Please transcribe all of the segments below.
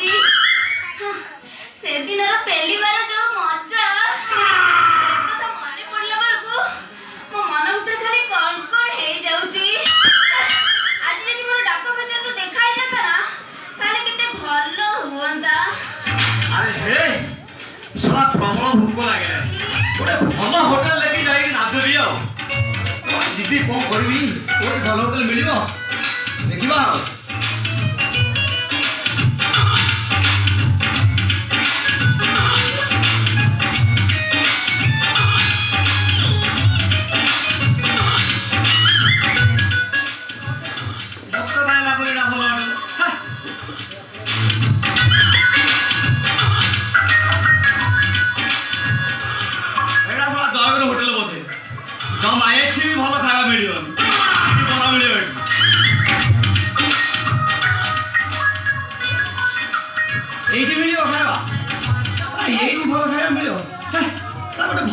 जाऊची से दिन रो पहली बार जो मजा से तो मने पड़ला बेलकू मो मन भीतर खाली कण कण हे जाऊची आज यदि मोर डाक फसे तो देखाई जाता ना ताले किते भलो हुंदा। अरे हे साला प्रबल भूख लागे गोटे भल होटेल लेके जाई नादुरी आ दीदी कौन करबी कोई भल होटेल मिलिबो देखिबा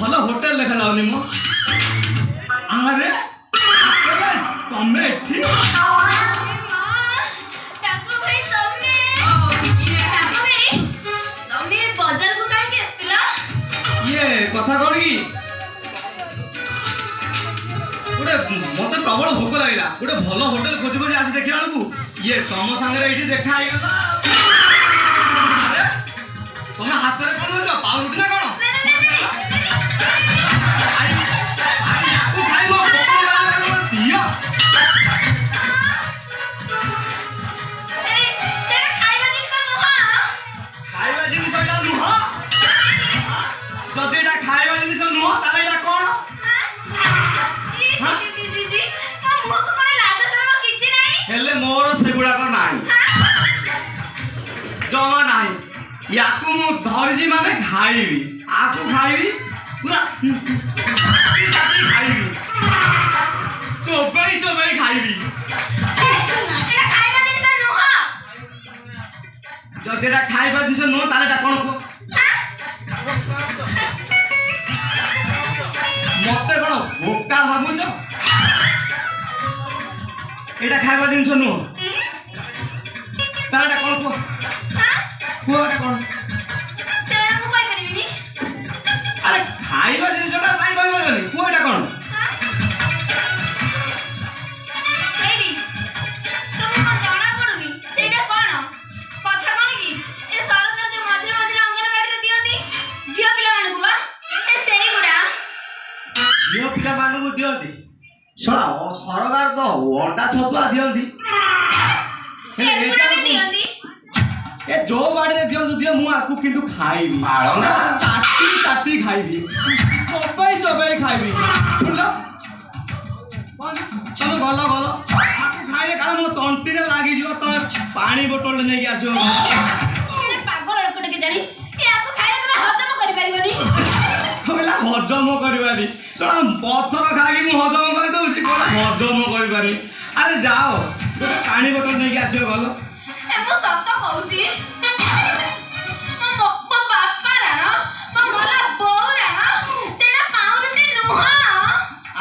भल होटेल देखा जाऊनी मो अरे तमे ठीक टाकू भाई तमे बाजार को काहे के आस्तिला ये कथा कोन की गोटे मते प्रबल भोक लागला गोटे भल होटेल खोज खोज आसी देखिला को ये तम संगे एठी देखा आइ गला अरे तमे हाथ रे कोन छ पाउरुटी ना कोन जमा नहीं याकू मु धरजी माने खाइबी आकू खाइबी पूरा खाइबी चोबई चोबई खाइबी एटा खाइबा दिन त नुह जदेटा खाइबा दिन नुह तालेटा कोन को मते कोन भोक्ता भाबुछ एटा खाइबा दिन नुह तालेटा कोन को कोटा कोन तेरा मु कोइ करबिनी अरे खाइबा जिनिसटा काई कोइ करबनी कोटा कोन एडी तुम को जाना पडुनी सेटा कोन कथा कोन की ए सरकार जे मझरे मझरे अंगनवाड़ी रे दियंती झियो पिला मानकु बा ए सेई गुडा झियो पिला मानकु दियंती सळा सरकार तो ओटा छतुआ दियंती ए गुडा ने दियंती ए जो बाड़ी रे दियंतु दिय मु आकु किंतु खाइबी चाटी चाटी खाइबी चोबई चोबई खाइबी सुनलो तमे गलो गलो आकु खाइले कारण मो तंटी रे लागी जिवो तमे पानी बोतल नै के आसियो पागल लड़कटे के जानी ए आकु खाइले तमे हजम करि परिबनी होला हजम करबानी सळा पत्थर खागी मु हजम कर दउची कोला हजम करबानी अरे जाओ पानी बोतल नै के आसियो गलो ए मु सत्त कहूची मो बापा राणा मो मोला बौ राणा सेटा पाउरुटी नुह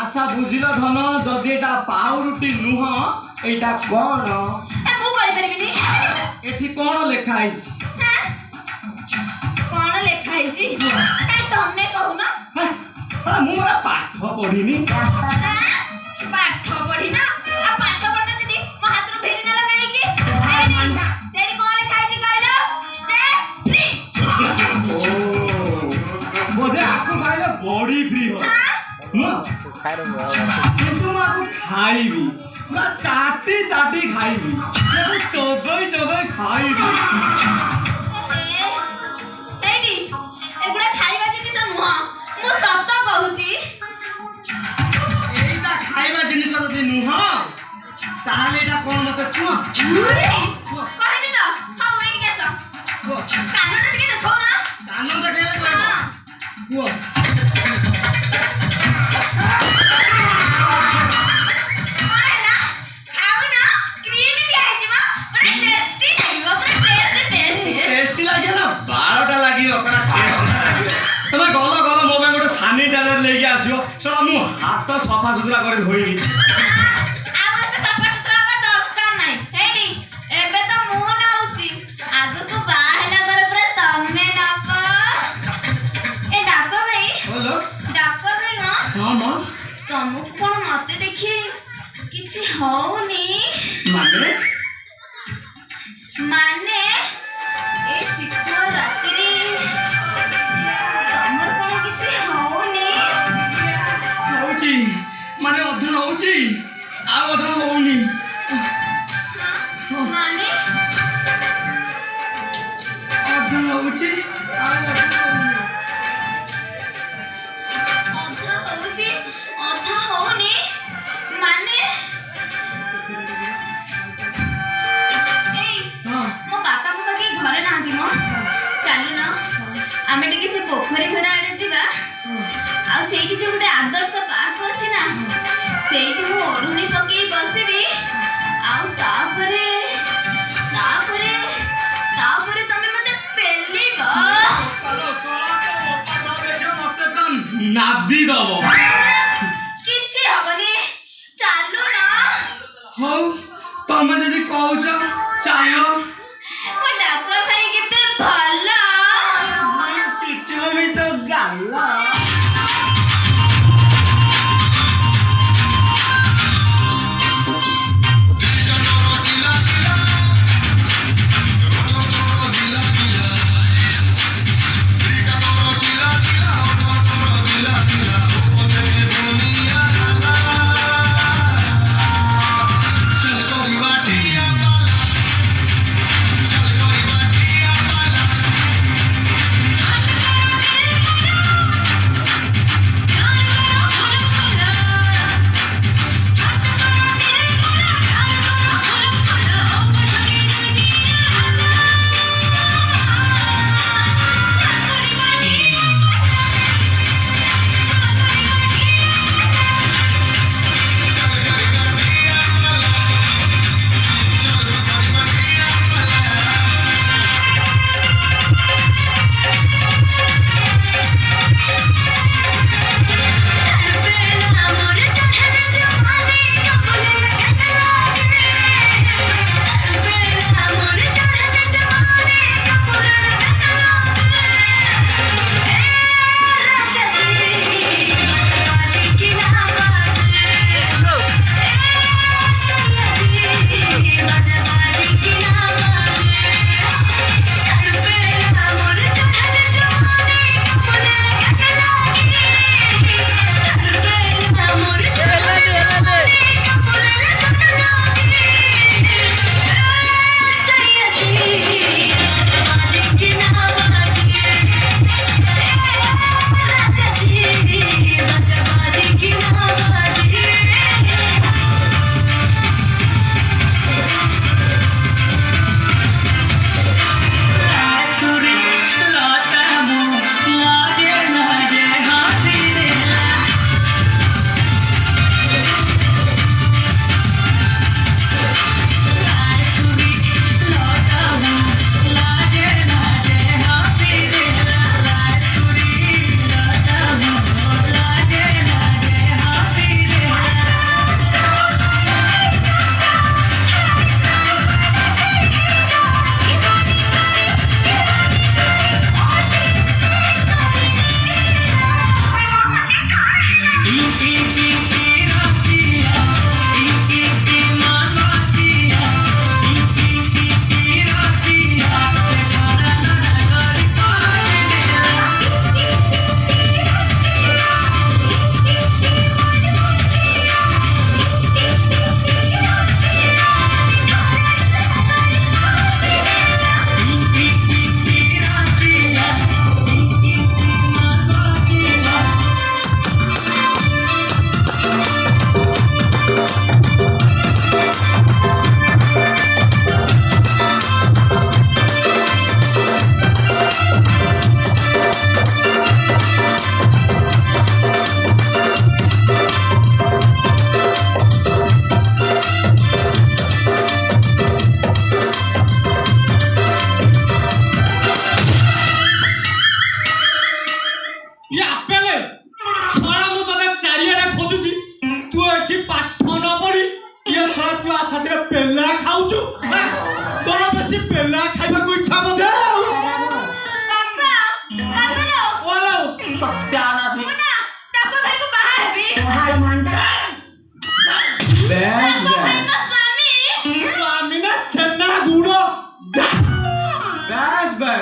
अच्छा बुझिलो धन जदि एटा पाउरुटी नुह एटा कोन ए मु कहि परिबिनी एठी कोन लेखा आइछि कोन लेखा आइछि काई तमे कहू ना आ मु मोरा पाठ पढिनी पाठ पढी ना आ पाठ पढना जदी मो हाथ रो भेरी न लगाई की सेडी कोन लेखा आइछि कहलो स्टे फ्री ओ बोधे आकु खाइले बॉडी फ्री हो न किंतु माकु खाइबी पूरा चाटी चाटी खाइबी चोबई चोबई खाइबी एडी एगुडा खाइबा जिनिस नुह मु सत्त कहूची एटा खाइबा जिनिस जदि नुह ताले एटा कोन मते छुआ कहबी त हाउ एडी केस कानटा टिके देखौ ना कान देखेले कहबो वो सैनिटाइजर लेके आसियो सला मु हाथ सफा सुथरा कर धोइबी आ तो सफा सुथरा बा दरकार नै एडी एबे तो मु नाउची आगु को बा ହଉନି ମାନେ ମାନେ ଏ ଶୀତ ରାତିରେ ତମର କଣ କିଛି ହଉନି? ହଉଛି ମାନେ ଅଧା ହଉଛି ଆଉ ଅଧା ହଉନି। ମାନେ ଅଧା ହଉଛି ଆଉ ଅଧା ହଉନି। ଅଧା ହଉଛି ଅଧା ହଉନି ମାନେ ଏଇ ହଁ ମୋ ବାପା ଫାପା କେହି ଘରେ ନାହାନ୍ତି ମ। ଚାଲୁନ ଆମେ ଟିକେ ସେ ପୋଖରୀ ଭେଡ଼ା ଆଡେ ଯିବା। ଆଉ ସେଇଠି ଯୋଉ ଗୋଟେ ଆଦର୍ଶ ପାର୍କ ଅଛି ନା ସେଇଠି ମୁଁ ଓଢୁଣି ପକେଇ ବସିବି। ଆଉ ତାପରେ ତାପରେ ତାପରେ ତମେ ମତେ ପେଲିବ। ନାଦି ଦବ। କିଛି ହବନି ଚାଲୁନ। ହଉ ତମେ ଯଦି କହୁଛ ଚାଲ। ମୋ ଡାକୁଆ ଭାଇ କେତେ ଭଲ। ଚୁଚୁମି ତ ଗାଲ।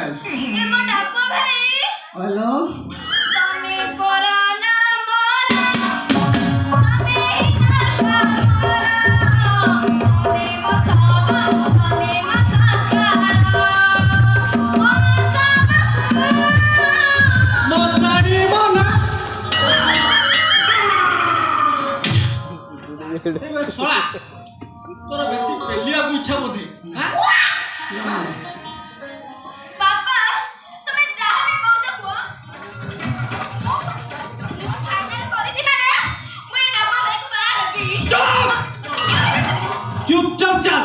यस ए मो डाको भाई हेलो तमे कोरोना मोरा तमे ही डाका मोरा तमे मसावा तमे मसाकारा मसाड़ी बना छोड़ा तोरा बेसी पेलिया को इच्छा बोधे हां बाबा तमे जाहा ने कहू जको फाइनल करि छि माने मुई डाको भाई को बाहर हेबी चुपचाप चल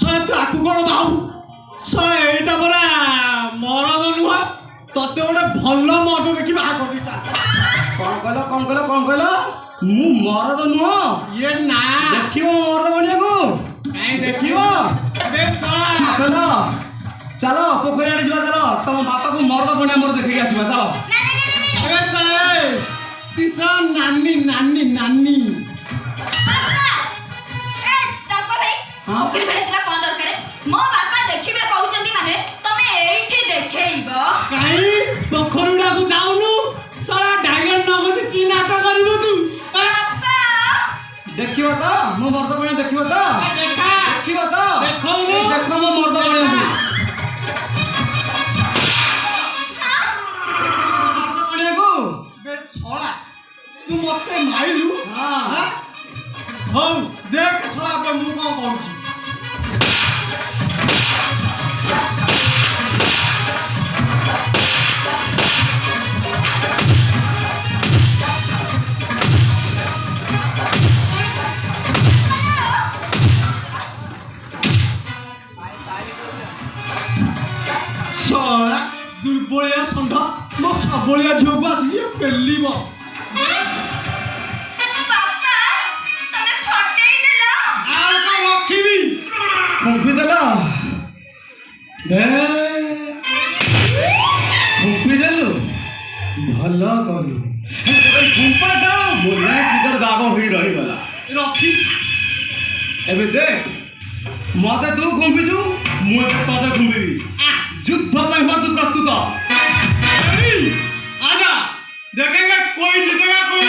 सय ताकू कोन बाहु सय एटा परा मरद नुहा तते गोटे भल मद देखि बाहा कर दिता कौन कहलो मु मरद नुह ये ना देखियो मरद बनिया को काई देखियो देख सळा चलो चलो पोखरी आड़े जीवा चलो तम बापा को मरद बनिया मोर देखि आसीबा चलो ए सळे तीसरा नानी नानी नानी बाबा ए डाको भाई हाँ? ओकरे भेडे जिला कोन दरकार मो बापा देखिबे कहउचंदी माने तमे एठी देखैबो काई पोखरुडा को जाउनु सळा डायलॉग न बसी की नाटक करिवो तू बाबा देखियो तो मो मर्द बनिया देखियो तो देखा देखियो तो देखो देखो मो मर्द बनिया मर्द बनिया को बे छोड़ा तू मते माइलु हां हो देख छोड़ा पे मु को कहूची सोळा दुर्बलिया संढ मो सबलिया झोप आसी पेलिबो बाबा तमे फटेई देलो आउ को रखिबी खुंपी देला दे खुंपी देलु भलो करू खुंपाटा मोला सिगर दाग होई रही गला रखी एबे देख मते तू खुंपिजु मु तते खुंपिबी युद्ध में हुआ तू प्रस्तुत आजा देखेंगे कोई जीतेगा कोई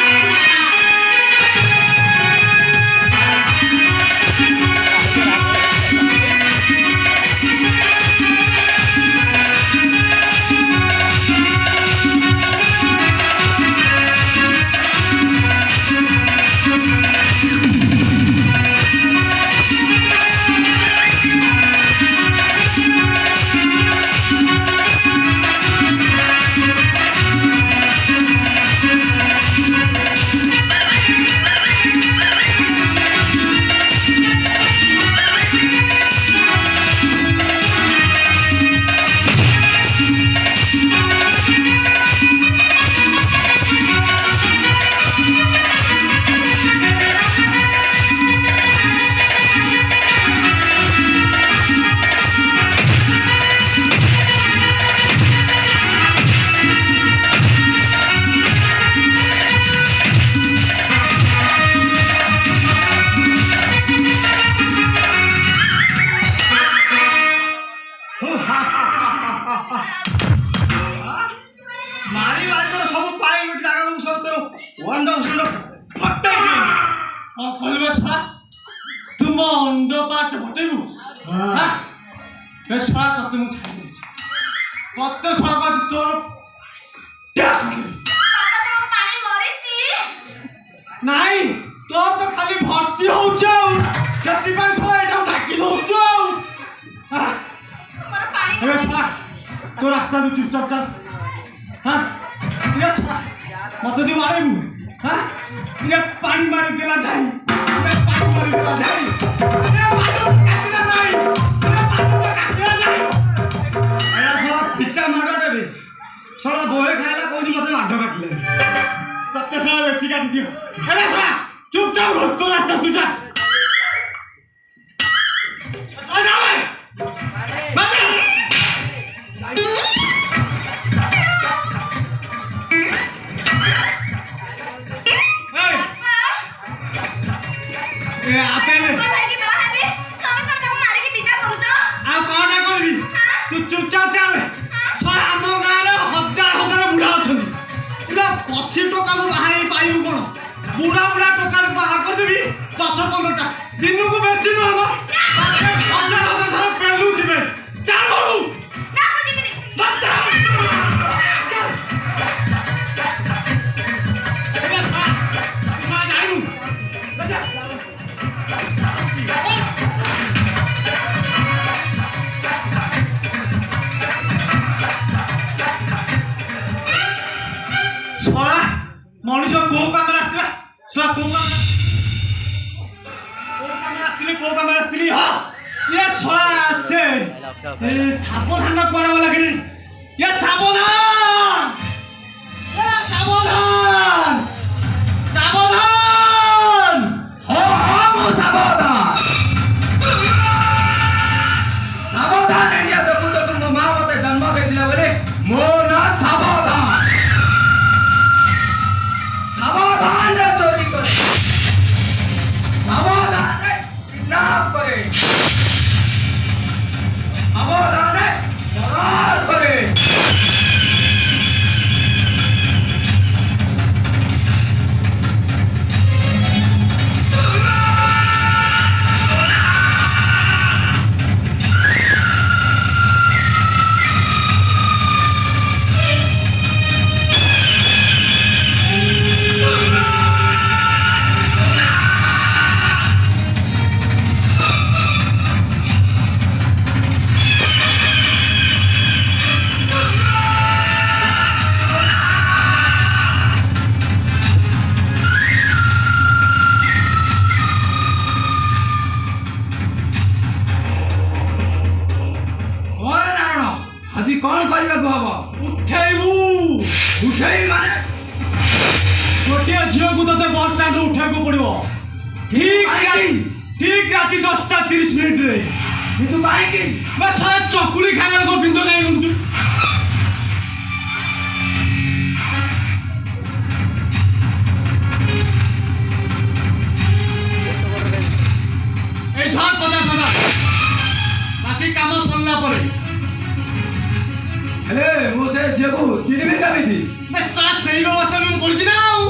मारी बारी तो सब पाई गोटे जागा को सब तो वंडो सुंडो फटाई दे और कहलबे सा तुम अंडो पाट फटेबु हां बे सळा तते मु छाडी तते सळा बाज तोर ट्यास बाबा तमे पानी मरिची नाही तो तो खाली भर्ती होउछौ जति पान सळा एटा ढाकी होउछौ हां मोर पानी ए सळा तो रास्ता तू चुपचाप चल हां ये सळा मत दी मारिबु हां ये पानी मारी देला जाई ये पानी मारी देला जाई अरे बाजू काटिला नाही अरे बाजू काटिला नाही अरे सळा पिटा मारो देबे सळा बोहे खायला कोनी मते माडो काटले तत्ते सळा बेसी काटी दियो अरे सळा चुपचाप हो तो रास्ता तुझा आ जा बे बाबा ए आपेले भाई की बाहर भी तमे कोन मारी के बिता करू छ आ कोना करबी तू चुपचाप चल बुढ़ा बुढ़ा टका बाहर कर देबी 10-15 टा दिन को बेसी न हो 10,000 धर पेलू दिबे चल बोलू ना बुझी करी बच्चा मा जाइनु बच्चा छोड़ा मनुष्य को कामरा आसला छोड़ा को कामरा आसली हा ये छोड़ा से ए सावधान पड़ा वाला के ये सावधान सावधान हो मो सावधान सावधान इंडिया देखु तो तुम मां मते जन्म देदिला बोले मो ना सावधान सावधान रे चोरी करे सावधान रे किडनैप करे सावधान रे मर्डर करे আজি কোন করিবা কো হবো উঠাইবু উঠাই মানে छोटिया झियो को तते बस स्टैंड उठा को पड़िबो ठीक राती 10:30 मिनिट रे किंतु काहे की मैं सारा चकुली खाना को बिंदु नहीं गुंजु ए धर 50 बाकी काम सरला परे अरे वो से जेबू चिनी भी कमी थी मैं साथ सही व्यवस्था में बोल जी ना हूं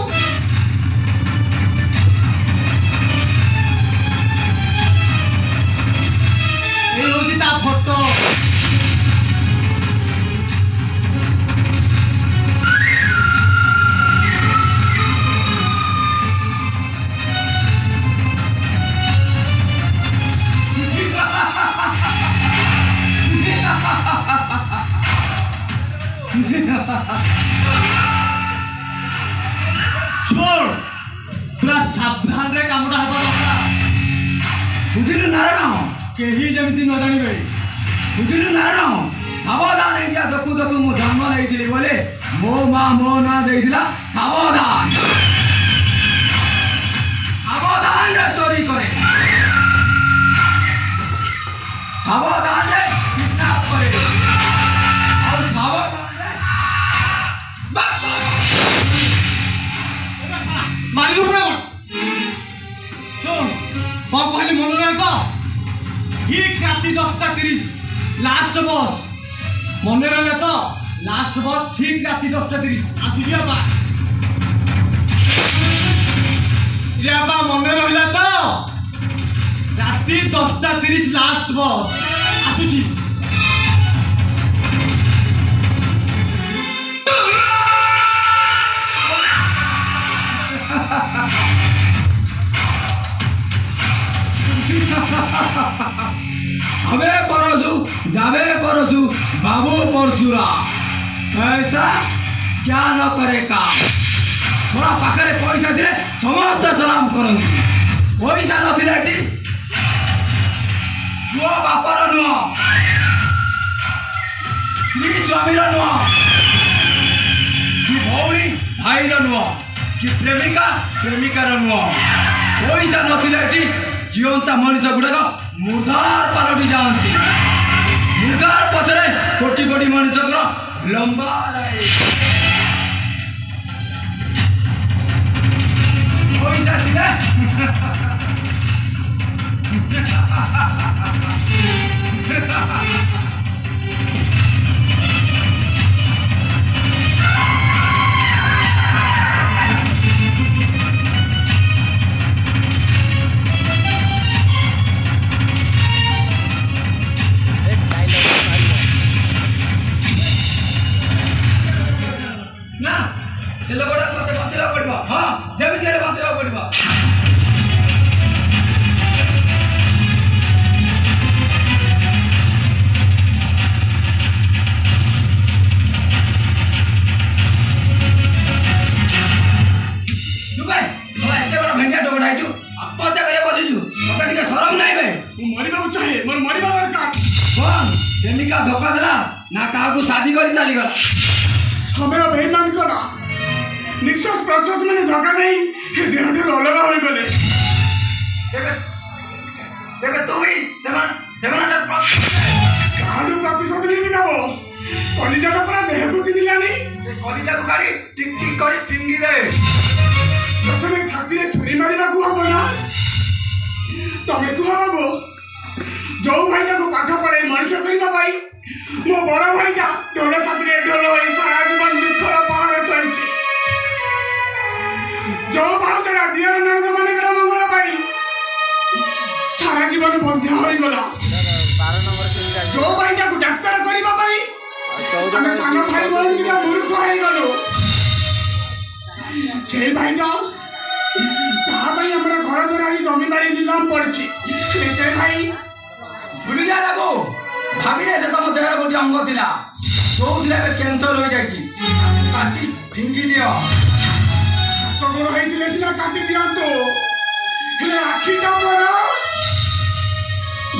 ये होती ता फोटो छोड़ पूरा सावधान रे कामटा हेबा दरकार बुझिलु नारायण केही जेमिति न जानिबे बुझिलु नारायण सावधान इंडिया देखु देखु मु जन्म नेइथिली बोले मो मां मो ना देइथिला सावधान सावधान रे चोरी करे सावधान रे किडनैप करे और सावधान मारी दो पूरा सुन बाप कहली मन रहे तो ठीक राति 10:30 लास्ट बस मन रहे तो लास्ट बस ठीक राति 10:30 आसुजी बा मन रहा तो राति 10:30 लास्ट बस आसुजी अबे परसु जाबे परसु बाबू परसुरा ऐसा क्या न करे काम थोड़ा पाखरे पैसा दिले समस्त सलाम करंती पैसा नथिले टी जो बापर नुह कि स्वामी नुह कि भौणी भाई नुह कि प्रेमिका प्रेमिकार नुह पैसा नथिले टी जीवंता मनुष्य गुड़ाक मुर्दार पालटी जाती मुर्दार पचरे कोटी कोटी मनुष्य लंबा पैसा दिले कौन प्रेमिका धोखा देला ना काहाकू शादी करी चली गला समय बेईमान कला निश्वास प्रश्वास मैंने धक्का नहीं देह ठार अलग हो गले तेबे तू ही सेमानटा काडू प्रतिशोध नहीं नब कलिजाटा पूरा देह को चिनिलानी से कलिजा को काढी टिक टिक करी फिंगी दे प्रथमे छाती रे छुरी मारिबा को हबो ना तमे को हबो जो भाईटा को पाठ पढ़े मनुष्य करबा भाई मो बड़ भाईटा ढोल साथी रे ढोल होई सारा जीवन दुखर पहाड़ सहिछि जो भाउजरा दियर नरद माने कर मंगल भाई सारा जीवन बंध्या होई गला 12 नंबर के जो भाईटा को डाक्टर करबा भाई 14 ଆମେ ସାନ ଭାଇ ଭଉଣୀ ଦିଟା ମୂର୍ଖ ହେଇଗଲୁ ସେଇ ଭାଇଟା ତା ପାଇଁ ଆମର ଘର ଦ୍ୱାରା ଆଜି ଜମି ବାଡ଼ି ନିଲାମ ପଡ଼ିଛି ସେ ଭାଇ भूली जा लागो भाभी ने से तम देहर गोटी अंग थिला जोउथिला बे कैंसर हो जाईची काटी फिंगी दियो କଗର ହେଇଥିଲେ ସିନା କାଟି ଦିଅନ୍ତୁ ହେଲେ ଆଖିଟା ମୋର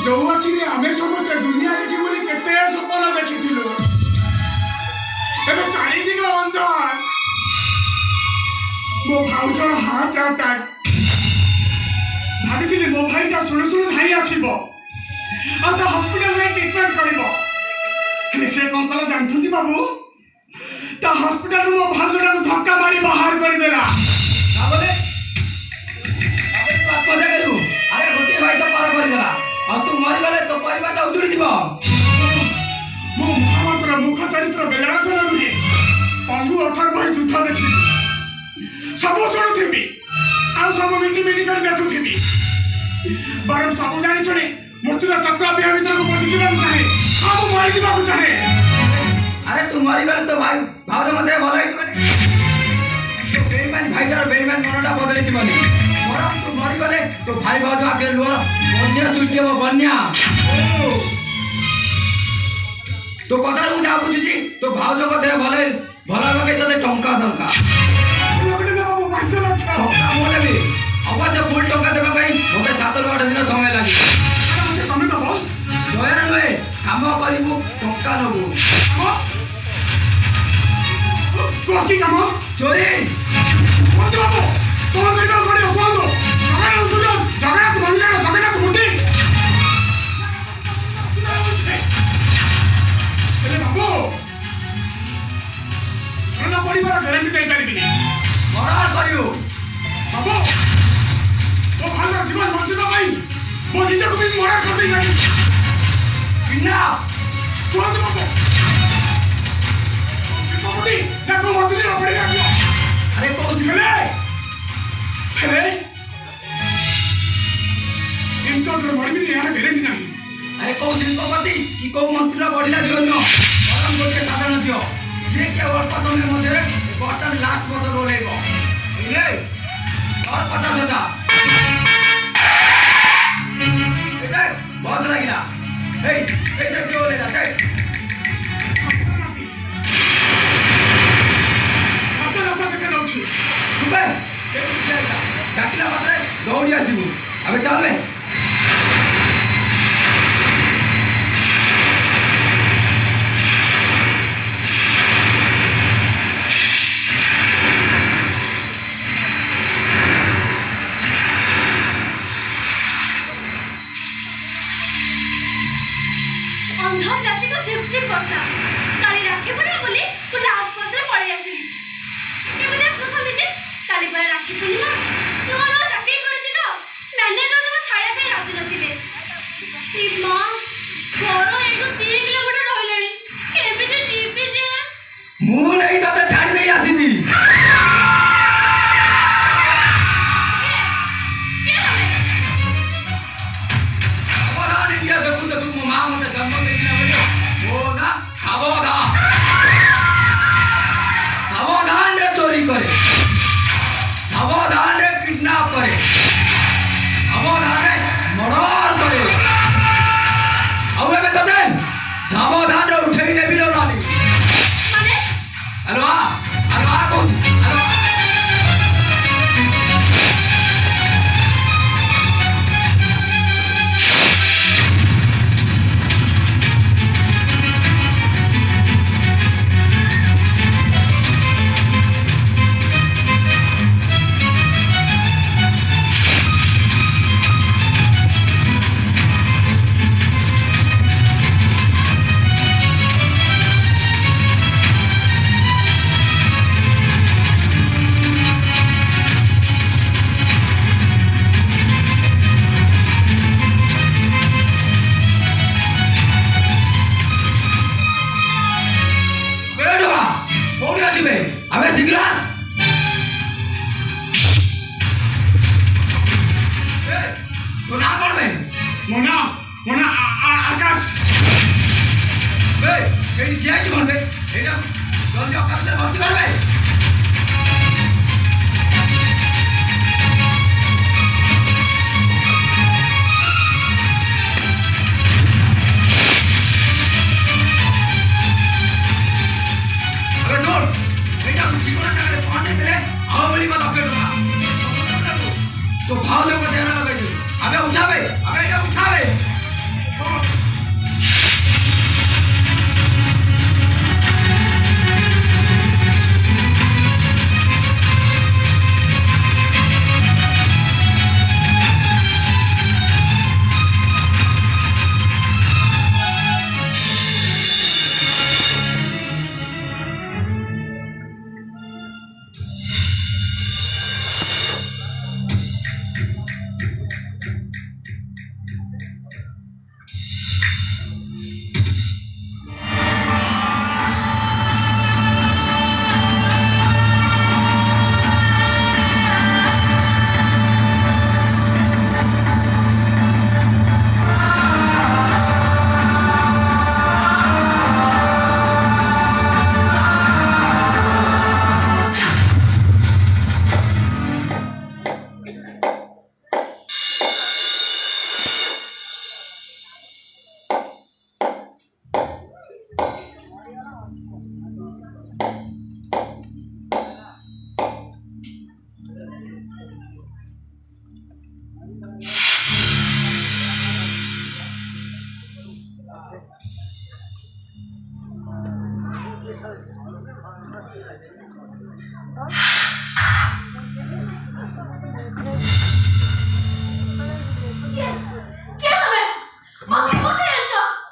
ଯୋଉ ଆଖିରେ ଆମେ ସମସ୍ତେ ଦୁନିଆ ଦେଖି ବୋଲି କେତେ ସ୍ୱପ୍ନ ଦେଖିଥିଲୁ ଏବେ ଚାରିଦିନ ଅନ୍ଧାର ମୋ ଭାଉଜର ହାର୍ଟ ଆଟାକ୍ ଭାବିଥିଲି ମୋ ଭାଇଟା ଶୁଣୁ ଶୁଣୁ ଧାଇଁ ଆସିବ ଆଉ ତା ହସ୍ପିଟାଲରେ ଟ୍ରିଟମେଣ୍ଟ କରିବ ହେଲେ ସେ କ'ଣ କଲା ଜାଣିଛନ୍ତି ବାବୁ ତା ହସ୍ପିଟାଲରୁ ମୋ ଭାଉଜଟାକୁ ଧକ୍କା ମାରି ବାହାର କରିଦେଲା ତାପରେ ତୁ ଆତ୍ମହତ୍ୟା କରିବୁ ଆରେ ଗୋଟିଏ ଭାଇ ତ ପାର କରିଦେଲା ଆଉ ତୁ ମରିଗଲେ ତୋ ପରିବାରଟା ଉଜୁଡ଼ି ଯିବ ମୁଁ ମହାମନ୍ତର ମୁଖ ଚରିତ୍ର ବେଳାସନ ନୁହେଁ ପଙ୍ଗୁ ଅଥର ବହି ଯୁଦ୍ଧ ଦେଖିବି ସବୁ ଶୁଣୁଥିବି ଆଉ ସବୁ ମିଟି ମିଟି କରି ଦେଖୁଥିବି ବରଂ ସବୁ ଜାଣି ଶୁଣି ମୃତ୍ୟୁର ଚକ୍ର ବିହ ଭିତରକୁ ପଶିଯିବାକୁ ଚାହେଁ ଆଉ ମୁଁ ମରିଯିବାକୁ ଚାହେଁ ଆରେ ତୁ ମରିଗଲେ ତୋ ଭାଇ ଭାଉଜ ମଧ୍ୟ ଭଲ ହେଇଯିବନି ତୋ ବେଇମାନ ଭାଇଟାର ବେଇମାନ ମନଟା ବଦଳି ଯିବନି ବରଂ ତୁ ମରିଗଲେ ତୋ ଭାଇ ଭାଉଜ ଆଗରେ ଲୁହ ବନ୍ୟା ସୃଷ୍ଟି ହେବ ବନ୍ୟା ତୋ କଥାରୁ ମୁଁ ଯାହା ବୁଝୁଛି ତୋ ଭାଉଜଙ୍କ ଦେହ ଭଲ ହେବା ପାଇଁ ତୋତେ ଟଙ୍କା ଦରକାର ଟଙ୍କା ମୁଁ ନେବି ଅବଶ୍ୟ ଫୁଲ୍ ଟଙ୍କା ଦେବା ପାଇଁ ମୋତେ 7ରୁ 8 ଦିନ ସମୟ ଲାଗିବ ତମେ ଦବ ଦୟାରେ ନୁହେଁ କାମ କରିବୁ ଟଙ୍କା ନେବୁ କି କାମ ଚୋରି କୁହନ୍ତୁ ବାବୁ କଣ କରିବାକୁ ପଡ଼ିବ କୁହନ୍ତୁ ଜଗନ୍ନାଥ ମନ୍ଦିର ଜଗନ୍ନାଥ ମୂର୍ତ୍ତି ହେଲେ ବାବୁ ଋଣ ପଡ଼ିବାର ଗ୍ୟାରେଣ୍ଟି ଦେଇପାରିବିନି ମର୍ଡର କରିବୁ ବାବୁ ମୋ ଭାଇର ଜୀବନ ବଞ୍ଚିବା ପାଇଁ ମୋ ନିଜକୁ ବି ମର୍ଡର କରିଦେଇପାରିବି ବିନା କୁହନ୍ତୁ ବାବୁ ଶିଳ୍ପପତି ତାକୁ ମନ୍ଦିର ପଡ଼ି ରାଖିବ ଆରେ କହୁଛି ହେଲେ ହେଲେ ଏମିତି ମରିବିନି ଏହାର ଗ୍ୟାରେଣ୍ଟି ନାହିଁ ଆରେ କୋଉ ଶିଳ୍ପପତି କି କୋଉ ମନ୍ତ୍ରୀର ବଢିଲା ଝିଅ ନୁହଁ ବରଂ ଗୋଟିଏ ସାଧାରଣ ଝିଅ ଯିଏ କି ଅଳ୍ପ ସମୟ ମଧ୍ୟରେ ବର୍ତ୍ତମାନ ଲାଷ୍ଟ ବର୍ଷ ଓହ୍ଲେଇବ ବୁଝିଲେ 50,000 ଏଇଟା ବସ ଲାଗିଲା ଏଇ ଝିଅ ଓହ୍ଲେଇଲା ଡାକିଲା ମାତ୍ରେ ଦୌଡ଼ି ଆସିବୁ ଆମେ ଚାଲେ ଅନ୍ଧାର ରାତିକୁ ଝିପଝିପ ବର୍ଷା କାଲି ରାକ୍ଷୀ ପୂର୍ଣ୍ଣିମା ବୋଲି ମୁଁ ଲାଷ୍ଟ ବସରେ ପଳେଇ ଆସିଲି କେମିତି ଆସୁଛନ୍ତି ଯେ କାଲି ପରେ ରାକ୍ଷୀ ପୂର୍ଣ୍ଣିମା ନୂଆ ନୂଆ ଚାକିରି କରିଛି ତ ମ୍ୟାନେଜର ତ ଛାଡ଼ିବା ପାଇଁ ରାଜି ନଥିଲେ ମା ଘର ଏଇଠୁ 3 କିଲୋମିଟର ରହିଲାଣି କେମିତି ଯିବି ଯେ ମୁଁ ନେଇ ତତେ ଛାଡ଼ି ଦେଇ ଆସିବି ସାବଧାନ ଇଣ୍ଡିଆ ଦେଖୁ ଦେଖୁ ମୋ ମା ମତେ ଜନ୍ମ ଦେଇଥିଲା ବୋଲି ମୋ ନା ସାବଧାନରେ ଚୋରି କରେ ସାବଧାନରେ କିଡନାପ କରେ ସାବଧାନରେ ମର୍ଡର କରେ ଆଉ ଏବେ ତତେ ସାବଧାନରେ ଉଠେଇ ନେବି ଲୋ ନାନୀ ମାନେ ଆଲୋ କହୁଛି ଆଲୋ এই যে কি করবে এটা জলদি অকাশে ভর্তি করবে अबे सुन बेटा तू जीवन में पाने तेरे आवली का डॉक्टर होगा तो भाव दे को देना लगे अबे उठावे अबे ये उठावे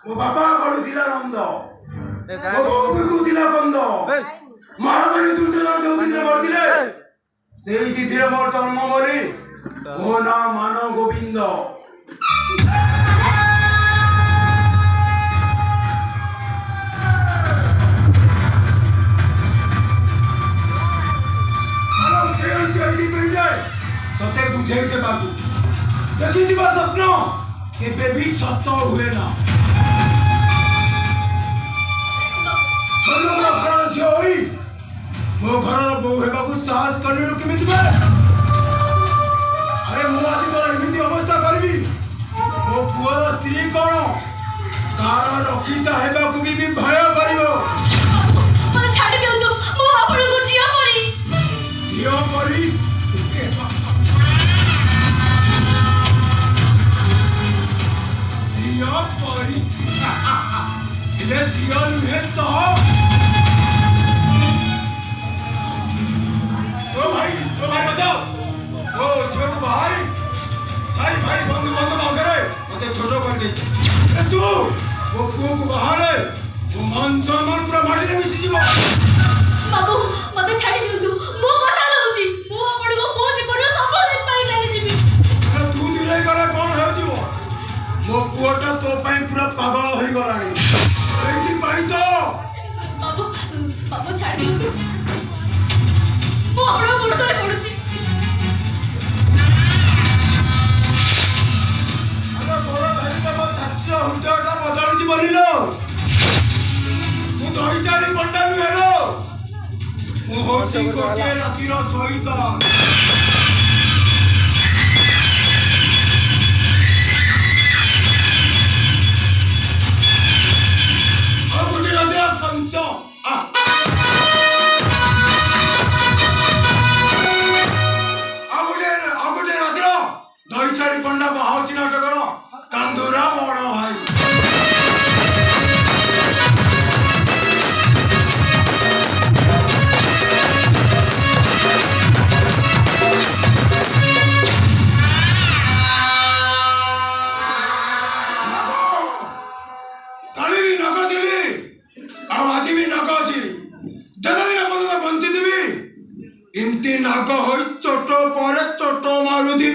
ମୋ ବାପା କରୁଥିଲା ରନ୍ଦ ମୋ ବୋଉ ବିକୁଥିଲା କନ୍ଦ ମହାବଳୀ ଦୁର୍ଯୋଧନ ଯୋଉ ତିଥିରେ ମରିଥିଲେ ସେଇ ତିଥିରେ ମୋର ଜନ୍ମ ବୋଲି ମୋ ନାଁ ମାନ ଗୋବିନ୍ଦ ତତେ ବୁଝେଇ ଦେବାକୁ ଦେଖିଥିବା ସ୍ୱପ୍ନ କେବେ ବି ସତ ହୁଏ ନା ଝିଅ ହୋଇ ମୋ ଘରର ବୋଉ ହେବାକୁ ସାହସ କଲିଣୁ କେମିତି ବେ ଆରେ ମୁଁ ଆଜି ତୋର ଏମିତି ଅବସ୍ଥା କରିବି ମୋ ପୁଅର ସ୍ତ୍ରୀ କଣ ତାର ରକ୍ଷିତା ହେବାକୁ ବି ଭୟ କରିବ ମୋତେ ଛାଡ଼ି ଦିଅନ୍ତୁ ମୁଁ ଆପଣଙ୍କୁ ଝିଅ ପରି ଝିଅ ପରି ଝିଅ ପରି ହେଲେ ଝିଅ ନୁହେଁ ତ तो भाई बताओ ओ छोटू भाई साई भाई बंधु बंधु मांगे मते छोटो कर दे ए तू वो पुओ को बाहर वो मान सम्मान पूरा माटी रे मिसी जीवो बाबू मते छाडी दियंतु मो कथा लाउची मो आपण को को जीवन सब दिन पाई लागे जीवी अरे तू दिले गला कोन हो जीवो मो पुओटा तो पई पूरा पागल होई गलानी एठी पाई तो बाबू बाबू छाडी दियंतु मो आपण गोड़ तले पडुची अरे गोड़ धरि तो मो चाचिया हुंटाटा बदली जीवनी लो तू दहिटारी पंडा नु हेलो मो होची कोटे राती रो सहिता अब मुझे राजा कंसो आ दहिटारी पंडा बाहाउची नाटकर कांदुरा बड़ भाई काली भी नग दिली आज भी नग अच्छी जगह दिन पर्यटन बंची थी इमती नाग हो चोट पर चोट मारुथी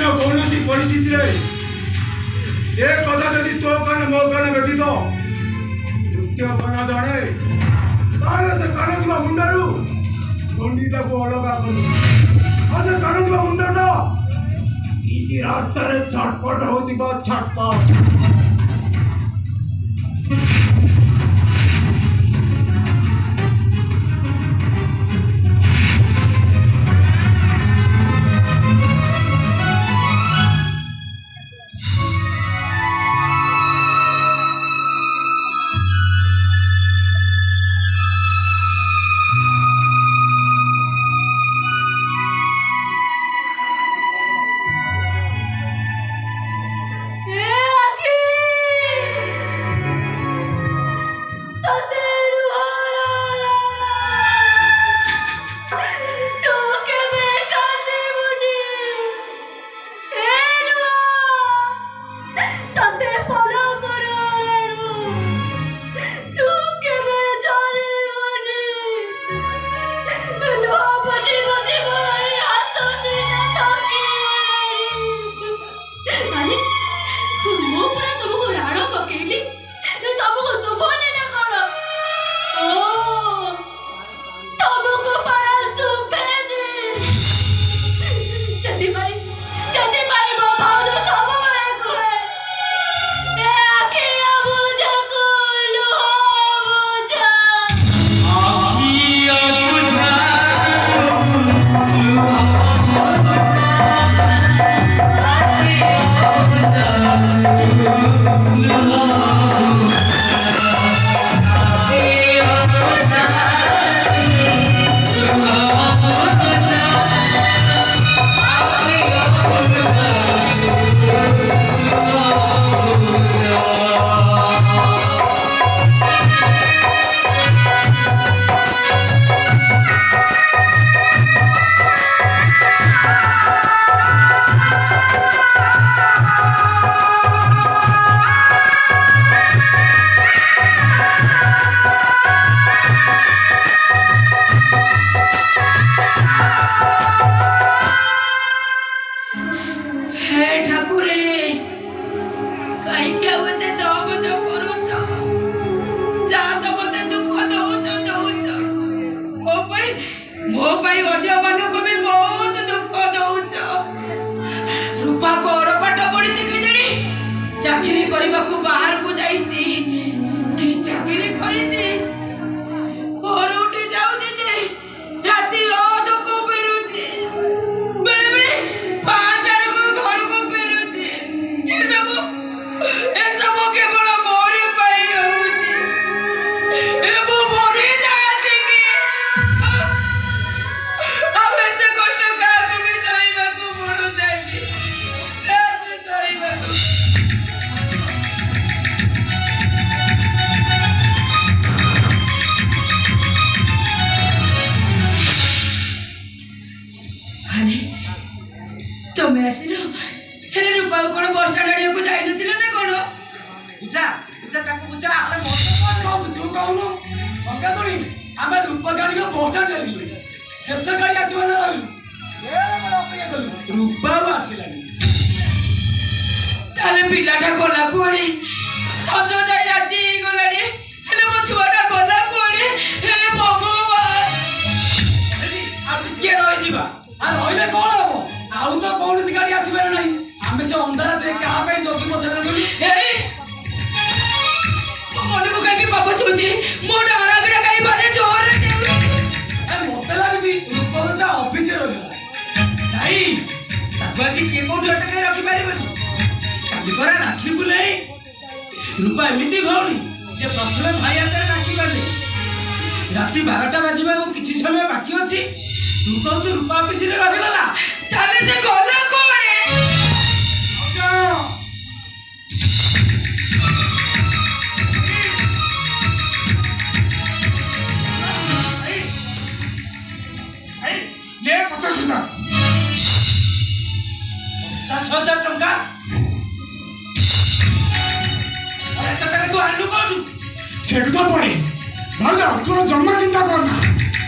दिन कौन परिस्थिति ए कथा यदि तो कान मो कान व्यतीत तृतीय कान जाने ताले से कान दिवा मुंडारू गंडीटा को अलगा करू असे कान दिवा मुंडाटा इति रास्ता रे छटपट होतिबा छटपट रूपा एमती भौणी जे प्रथम भाई हाथ में राखी बांधे राति 12टा बाजिबा किछि समय बाकी अछि तू कहू रूपा ऑफिस रे रहिगला ताले से गला कोड़े ले 50,000 50,000 टंका अरे तक तू आलू कोठू से कथा परे भाजा तू जम्मा चिंता करना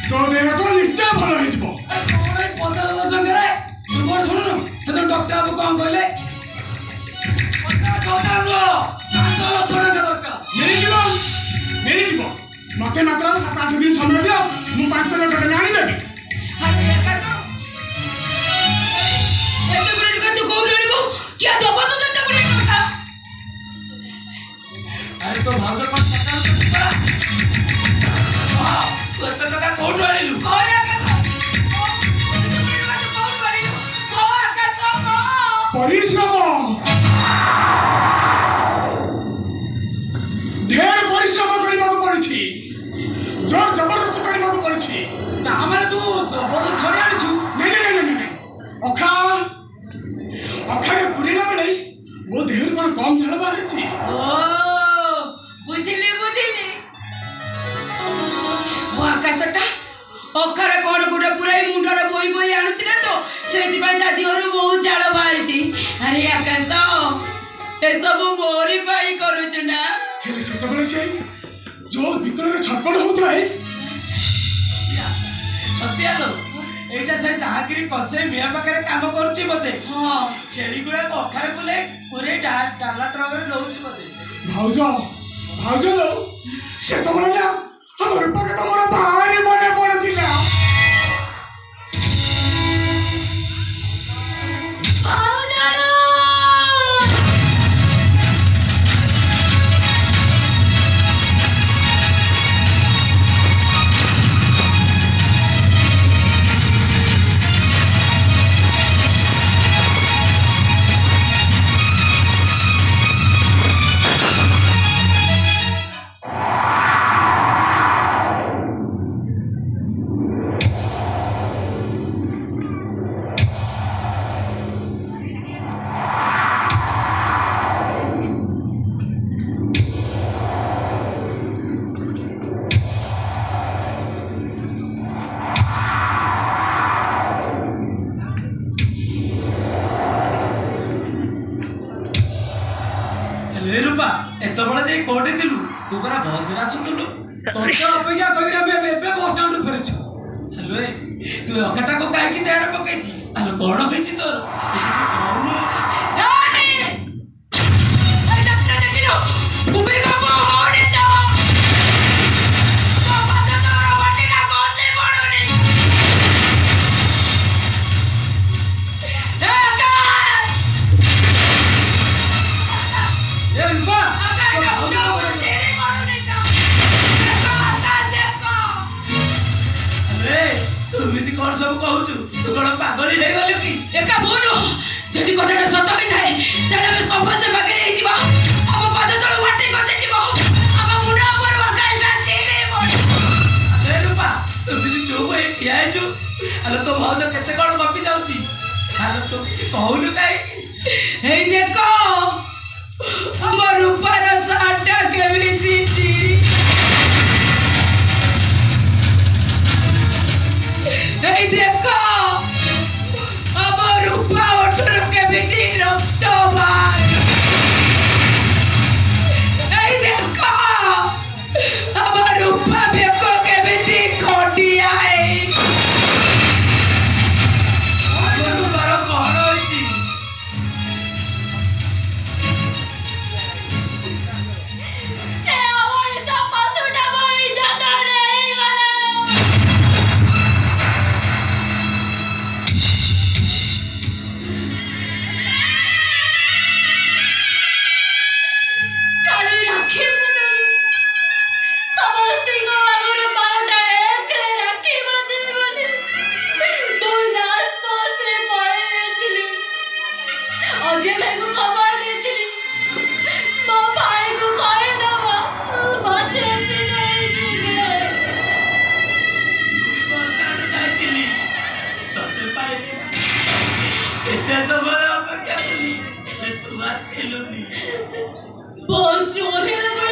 तो देह तो निश्चय भल हो जिवो कोने 50,000 रे तू बोल सुनु से तो डॉक्टर बाबू कम परिश्रम ढेर परिश्रम करने पड़ी जोर जबरदस्त करने पड़ी तामाने तू जबरदस्त छड़ी आनिछु नहीं अखा अखारे पुरेला बेले मो देहर कौन कम झाड़ बाहरी ओ बुझिली वो आकाशटा अखारे कौन गुडे पुराई मुंडरे बोई आनुतिला तो सेति पय ता दिहरु बहुत झाड़ बाहरी अरे आकाश ए सब मोरी पाई करूछु ना हेले सेत बेले से जो भीतर छटपट होता है सत्या लो एटा से चाकरी कसे मिया पाखरे काम करूची बते हां छेड़ी गुडा अखारे कुले पुरे डाला ट्रक रे नउची बते भाउज लो सेत बेले ना हमर पाके तो मोर भारी मने पड़तिला ले रूपा एत बड़ा जाई कोटे दिलु तू परा बस रे आसुतलु तोर अपेक्षा कइरा बे बस स्टैंड फेरछु हेलो तू अकटा को काहे की देर पकेछि आलो कोण होइछि तोर କିଛି कहनु ए डॉक्टर देखिलो भूमि का होने जाओ बाबा तो रोटी ना कोसे पड़ोनी ए आकाश ए रूपा तुमिति कौन सब कहूचु तू कौन पागली हे गलु की एका बोलो जदि कथाटा सत होई थाए ताले हम समस्त बाकी जाई जीवा अब पाद तळ वाटे गजे जीवा अब मुंडा पर वाकाई गाची ने बोल अरे रूपा तुमिति चुप हे किया है छु आलो तो भाउज केते कौन गपी जाउची आलो तो किछि कहउलु काई हे देखो हमर ऊपर साटा के बीती हे देखो हमर ऊपर ओठर के बीती रक्त बार हे देखो हमर ऊपर बेको के बीती खोटिया है आलो बारो कहन होइछि से ओइ सब पसुटा भई जाता रे गले काली राखी बदली समस्ती को आगुर बारटा एक राखी बदली बदली बुनास पोसरे पड़े रहती अजय भाई को खबर देती मो भाई को कहे दवा बातें ऐसे नहीं जीवे बस स्टैंड जाइतिली तते पाइली एते समय अपेक्षा कली तू आसिलुनी बस होने लगा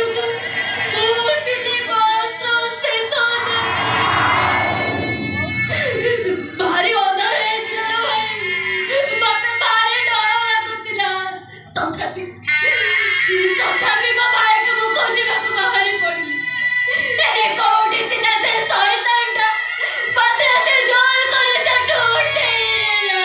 बहुत ही बस से सो जाए भारी अंदर है दिला भाई मत भारी डर लागुतिला तथापि मो भाई के मुख खोजिବାକୁ ବାହାରି ପଡିଲି ଏରେ କୋଉଠି ଥିଲା ସେ ଶୈତାନଟା ମତେ ଆସି ଜୋର କରି ସେଠୁ ଉଠେଇଲା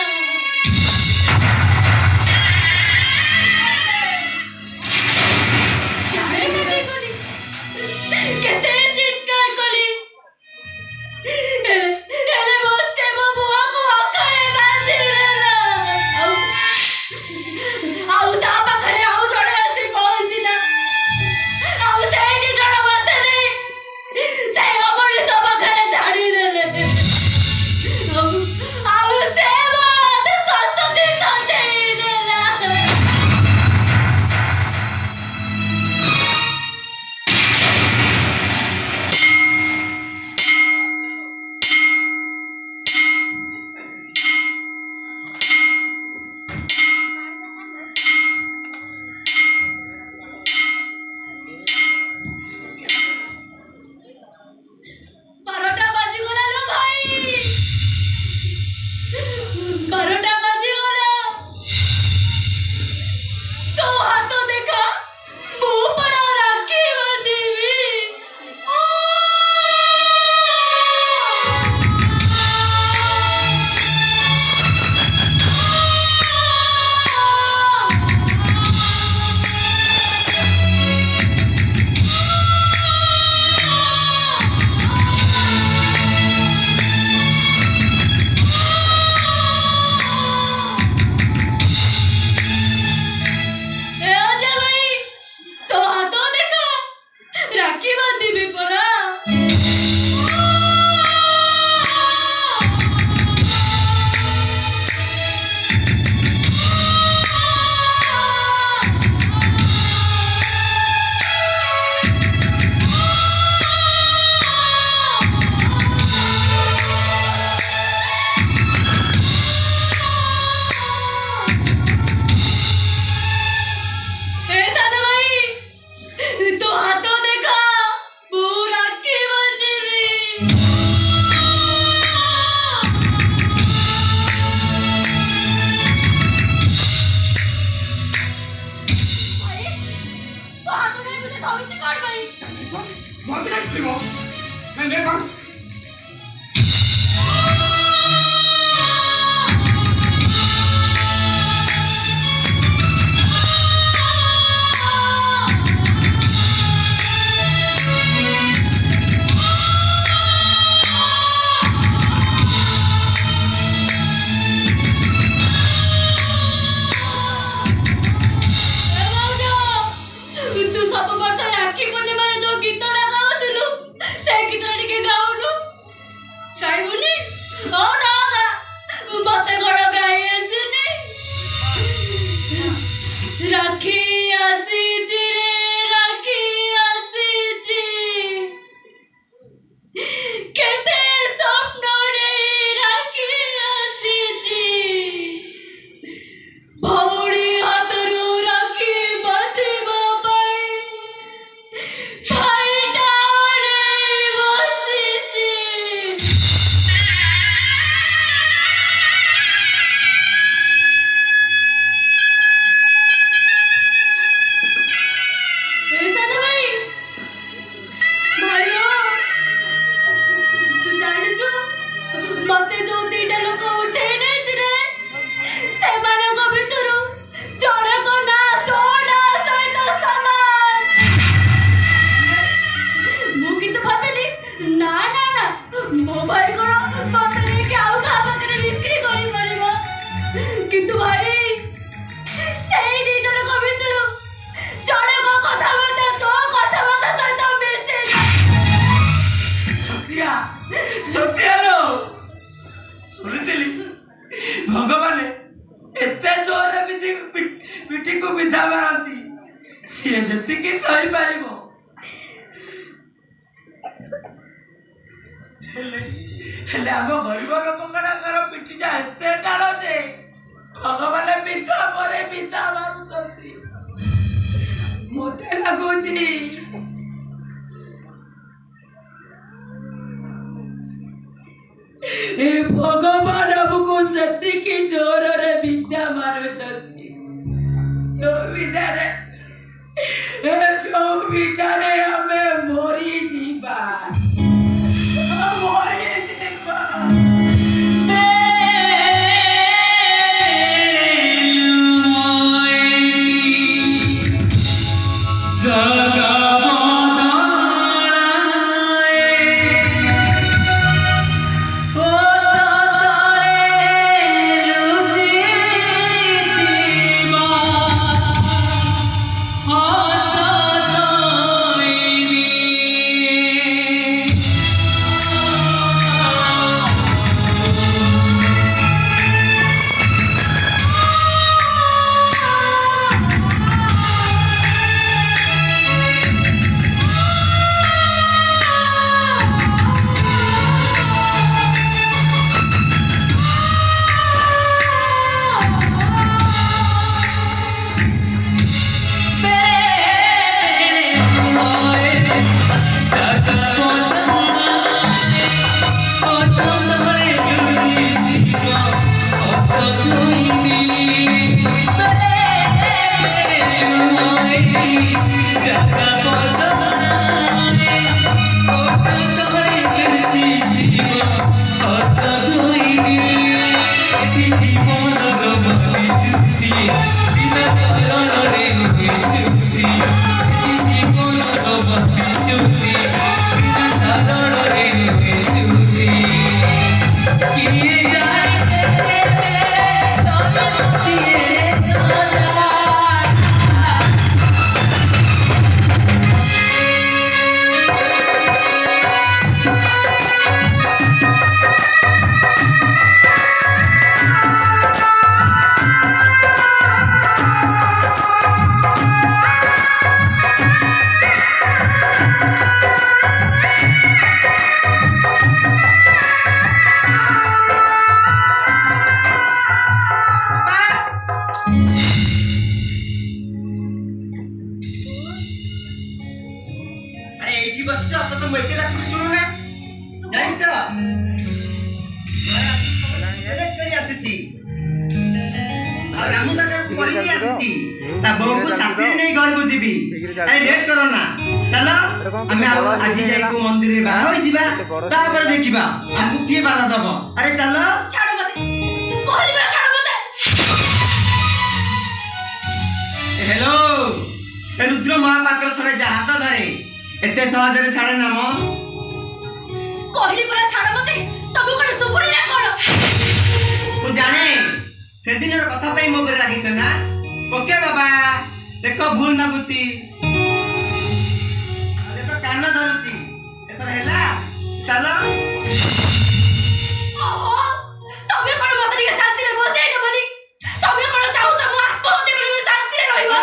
ଭଗବାନ ଏତେ ଜୋରରେ ପିଠିକୁ ବିଧା ମାରନ୍ତି ସିଏ ଯେତିକି ସହିପାରିବ। ହେଲେ ଆମ ଗରିବ ଲୋକମାନଙ୍କର ପିଠିଟା ଏତେ ଟାଣ ଯେ ଭଗବାନ ବିଧା ପରେ ବିଧା ମାରୁଛନ୍ତି। ମତେ ଲାଗୁଛି ଏ ଭଗବାନ ଆମକୁ ସେତିକି ଜୋରରେ ବିଦ୍ୟା ମାରୁଛନ୍ତି ଯୋଉ ବିଦ୍ୟାରେ ଆମେ ମରିଯିବା। मंदिर बाहर देखा हमको किए बाधा दब। अरे चलो छाड़ मते कहली बा छाड़ मते। हेलो रुद्र महापात्र थरे जा हाथ धरे एते सहज रे छाड़े नाम कहली बा छाड़ मते तब कोन सुपुरी ना कोन तू जाने से दिन रो कथा पई मो करे राखी छ ना। ओके बाबा देखो भूल मागुची देखो कान धरुची एथर हैला चलो। ओहो तबे कोन मते के शांति रे बजाई न बनी तबे कोन चाहू छ मो आत्महत्या करी शांति रे रहिबा।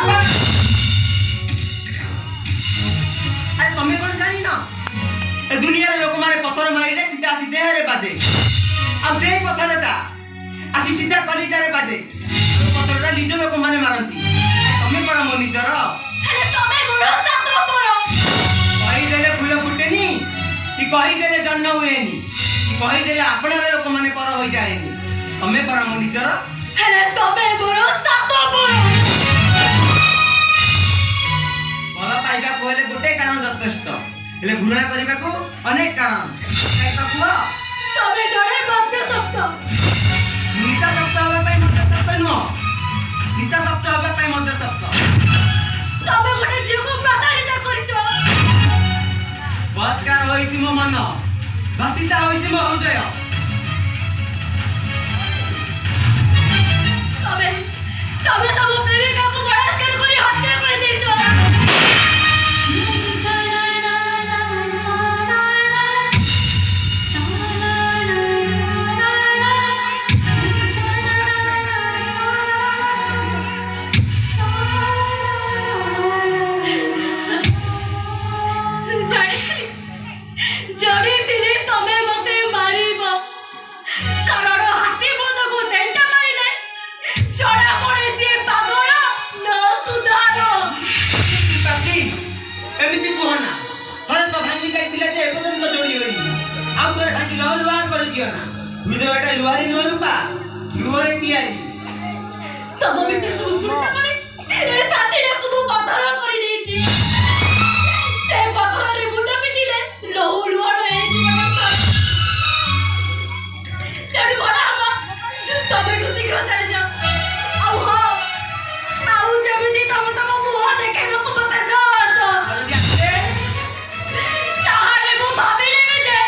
अरे तमे कोन जानी ना ए दुनिया रे लोक मारे पत्थर मारिले सीधा सीधे रे बाजे आ सेई पत्थरटा आसी सीधा कलिजा रे बाजे पत्थरटा निज लोक माने मारंती तमे कोन मो निजर अरे तमे मोर साथ पड़ो कहि देले फूल फुटेनी कि कहि देले जन्म हुएनी कि कहि देले आपणा लोक माने पर होई जाएनी तमे पर मो निजर। अरे तमे मोर साथ पड़ो भल पाइबा कहले गोटे कारण यथेष्ट हेले घृणा करबा को अनेक कारण काई तो कुआ तमे जड़े मध्य शब्द निशा शब्द होबा पई मध्य शब्द नो निशा शब्द होबा पई मध्य शब्द तमे गोटे जीव को प्रताड़ित करिछो बदकार होइछि मो मन भसिता होइछि मो हृदय तमे तमे तम प्रेमिका को बलात्कार करी हत्या कर देछो। ଏଟା ଲୁହାରେ ନୁହଁ ରୂପା ଲୁହରେ ତିଆରି ତମ ବିଷୟରେ ସବୁ ଶୁଣିଲା ପରେ ଏ ଛାତିଟାକୁ ମୁଁ ପଥର କରିଦେଇଛି। ସେ ପଥରରେ ମୁଣ୍ଡ ପିଟିଲେ ଲହୁ ଲୁହାଣ ହେଇଯିବ ଡକ୍ଟର। ତେଣୁ ଭଲ ହବ ତମେ ଶୀଘ୍ର ଚାଲିଯାଅ। ଆଉ ହଁ ଆଉ ଯେମିତି ତମ ମୁହଁ ଦେଖେଇବାକୁ ମତେ ନ ଆସ। ତାହେଲେ ମୁଁ ଭାବି ନେବି ଯେ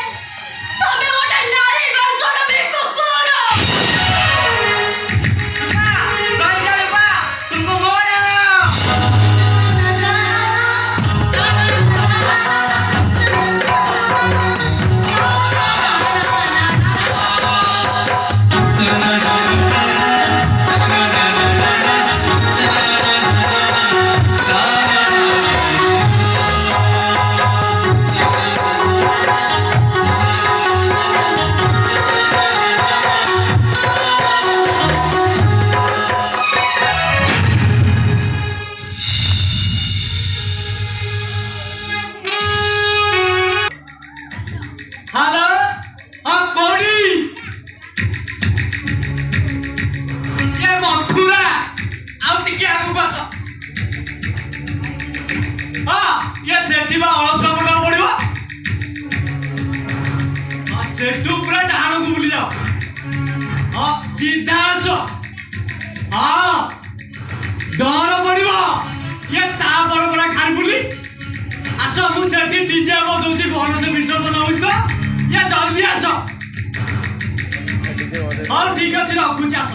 ତମେ ଗୋଟେ ନାରୀ ବଂଶର କୁକୁର। हेलो हाँ कोड़ी ये मथुरा आउ टिके आगु आस हाँ ये सेठी बा अलस मुंडा पड़िबो हाँ सेठू पूरा डाहाण को बुली जाओ हाँ सीधा आस हाँ डर पड़िबो ये ता बड़ बड़ा खार बुली आस मु सेठी डीजे को दोची कोन से विसर्जन होई तो ये जल्दी आस हाँ ठीक अच्छे रखुच आस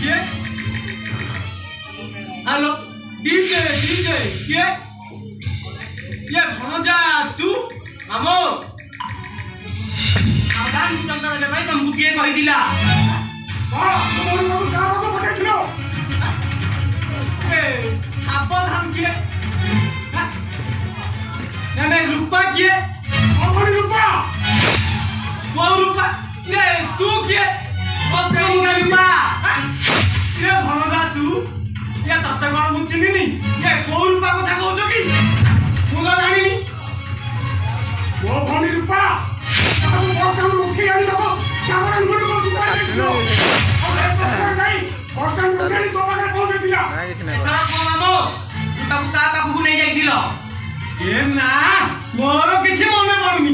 किए हेलो डीजे डीजे किए ये भणजा तू मामो सावधान टंका दे भाई तुमको किए कहि दिला सावधान किए नहीं रूपा किए रूपा वो रूपा ये तू किए रूपा ये भणजा तू ये तत्ते कौन मु चिन्हिनी ये को रूपा कथा कहउछ कि मु तो जानिनी वो भणी रूपा ताऊ बर्तन उठी आनी दबो सावधान गुडी को सुता दिलो अरे बर्तन जाई बर्तन उठानी तो पाखरे पहुंचेतिला एथरा को मामो तू ताकू ता पाखु नै जाइदिलो ए ना मोर किछि मने पडुनी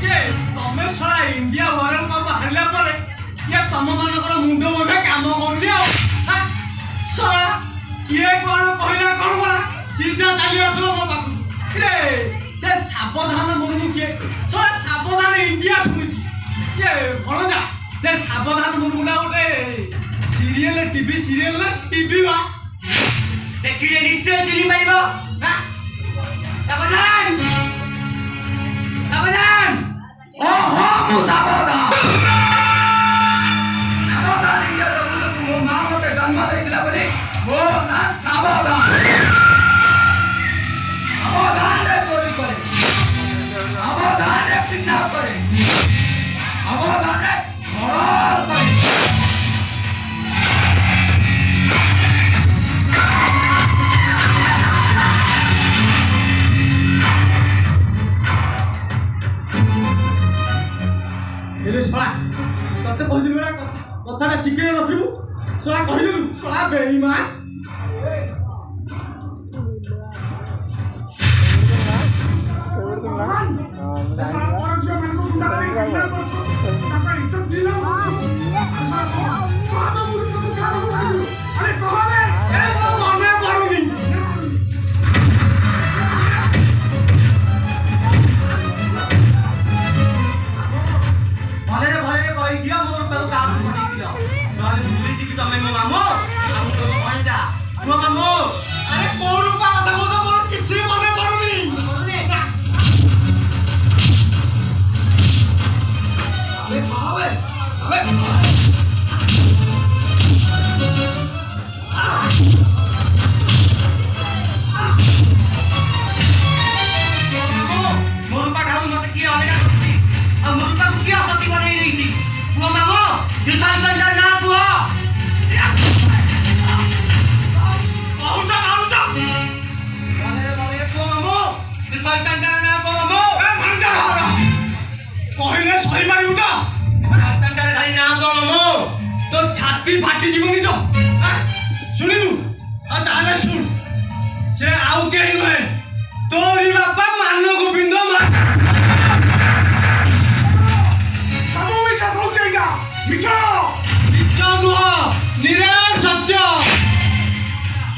ये तमे सळा इंडिया वर्ल्ड कप हारला परे ये तम मानकर मुंडो बोधे काम करली आ सळा किए कोन कहला कोन बोला सीधा चाली आसलो मो पाखु रे से सावधान मुर्मु किए सळा सावधान इंडिया सुनिछि ये भणजा से सावधान मुर्मुना गोटे सीरियल टीवी सीरियल ना टीवी बा देखिले निश्चय चिनी पाइबो ना सावधान सावधान ओ हो मु सावधान सावधान ये लोग मो मां मते जन्म देइला बोले वो ना सावधान सावधान रे चोरी करे सावधान रे पिना करे सावधान रे छोड़ करे एले सळा तते कहि बेला कथाटा शिखे रखिबु सळा कहि देलु सळा बेईमान तमे मो मामो हम तो भणजा तुम मामो ସେ ଶୈତାନଟାର ନାଁ କଣ ମାମୁଁ? କହିଲେ ସହିପାରିବୁ ତ? ଶୈତାନଟାର ଖାଲି ନାଁ କଣ ମାମୁଁ? ତୋ ଛାତି ଫାଟିଯିବନି ତ? ଶୁଣିବୁ? ଆଉ ତାହେଲେ ଶୁଣ, ସେ ଆଉ କେହି ନୁହେଁ, ତୋରି ବାପା ମାନ ଗୋବିନ୍ଦ ସବୁ ମିଛ କହୁଛି ଆଜ୍ଞା, ମିଛ ନୁହଁ, ନିରାଟ ସତ୍ୟ।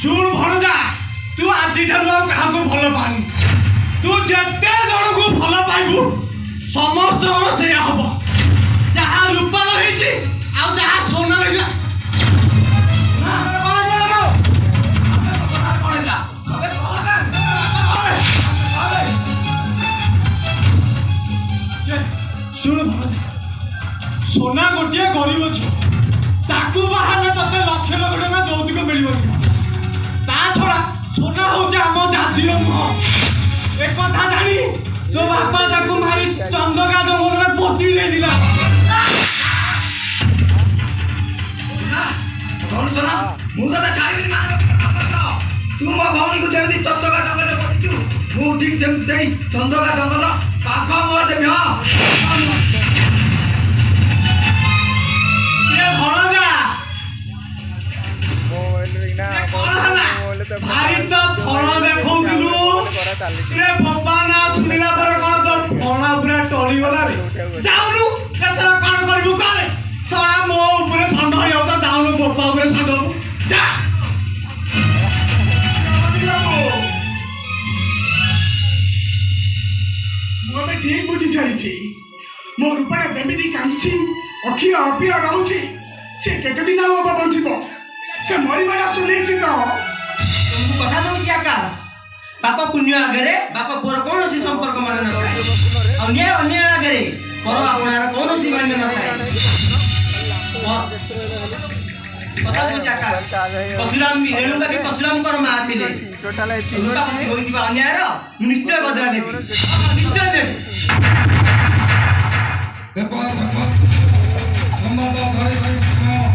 ଶୁଣ ଭଣଜା, ତୁ ଆଜିଠାରୁ ଆଉ କାହାକୁ ଭଲ ପାଆନି। ତୁ ଯେତେ ଜଣକୁ ଭଲ ପାଇବୁ ସମସ୍ତଙ୍କର ସେଇଆ ହବ। ଯାହା ରୂପାର ହେଇଛି ଆଉ ଯାହା সোনার ହେଇଥିଲା। ଶୁଣ সোনা ଗୋଟିଏ ଗରିବ ଝିଅ, ତାକୁ ବାହାରେ ତତେ ଲକ୍ଷ ଲକ୍ଷ ଟଙ୍କା ଯୌତୁକ ମିଳିବନି। ତା ଛଡା সোনা ହଉଛି ଆମ ଜାତିର ମୁହଁ। ଏ କଥା ଜାଣି ତୋ ବାପା ତାକୁ ମାରି ଚନ୍ଦକା ଜଙ୍ଗଲରେ ପୋତି ଦେଇଥିଲା। सोना ମୁଁ ତତେ ଛାଡ଼ିବିନି ମାନେ ତୁ ମୋ ଭଉଣୀକୁ ଯେମିତି ଚନ୍ଦକା ଜଙ୍ଗଲରେ ପୋତିଛୁ, ମୁଁ ଠିକ୍ ସେମିତି ସେଇ ଚନ୍ଦକା ଜଙ୍ଗଲ ପାଖ ମୋର ଦେବି। ଭଣଜା ମୋବାଇଲରେ ନା କଣ ହେଲା? ଭାରି ତ ଫଳ ଦେଖଉଥିଲୁ। ବୋପା ନା ଶୁଣିଲା ପରେ କଣ ତ ଫଳ ପୁରା ଟଳିଗଲା ରେ। ଯାଉନୁ ଏଥର କଣ କରିବୁ କରେ। ଶଳା ମୋ ଉପରେ ଷଣ୍ଢ ହେଇଯାଉତା, ଯାଉନୁ ବୋପା ଉପରେ ଷଣ୍ଢ ଯା। ମୁଁ ଏବେ ଠିକ୍ ବୁଝି ସାରିଛି। ମୋ ରୂପାଟା ଯେମିତି କାନ୍ଦୁଛି, ଅଖିଅ ଅପିଅ ରହୁଛି, ସେ କେତେ ଦିନ ଆଉ ବାବା ବଞ୍ଚିବ? ସେ ମରିବାଟା ସୁନିଶ୍ଚିତ। ତମକୁ କଥା ଦଉଛି ଆକାଶ, ବାପ ପୁଣ୍ୟ ଆଗରେ ବାପ ପୁଅର କୌଣସି ସମ୍ପର୍କ ମାନେ ନଥାଏ। ଅନ୍ୟାୟ ଅନ୍ୟାୟ ଆଗରେ ପର ଆପଣାର କୌଣସି ମାନ୍ୟ ନଥାଏ। କଥା ଦଉଛି ଆକାଶ, ପଶୁରାମ ବି ରେଣୁକା ବି ପଶୁରାମଙ୍କର ମା ଥିଲେ। ଟୋଟାଲ ରୂପା ପ୍ରତି ହୋଇଥିବା ଅନ୍ୟାୟର ମୁଁ ନିଶ୍ଚୟ ବଦଳା ନେବି, ନିଶ୍ଚୟ ଦେବି। ସମ୍ବାଦ ଧରି ଧରି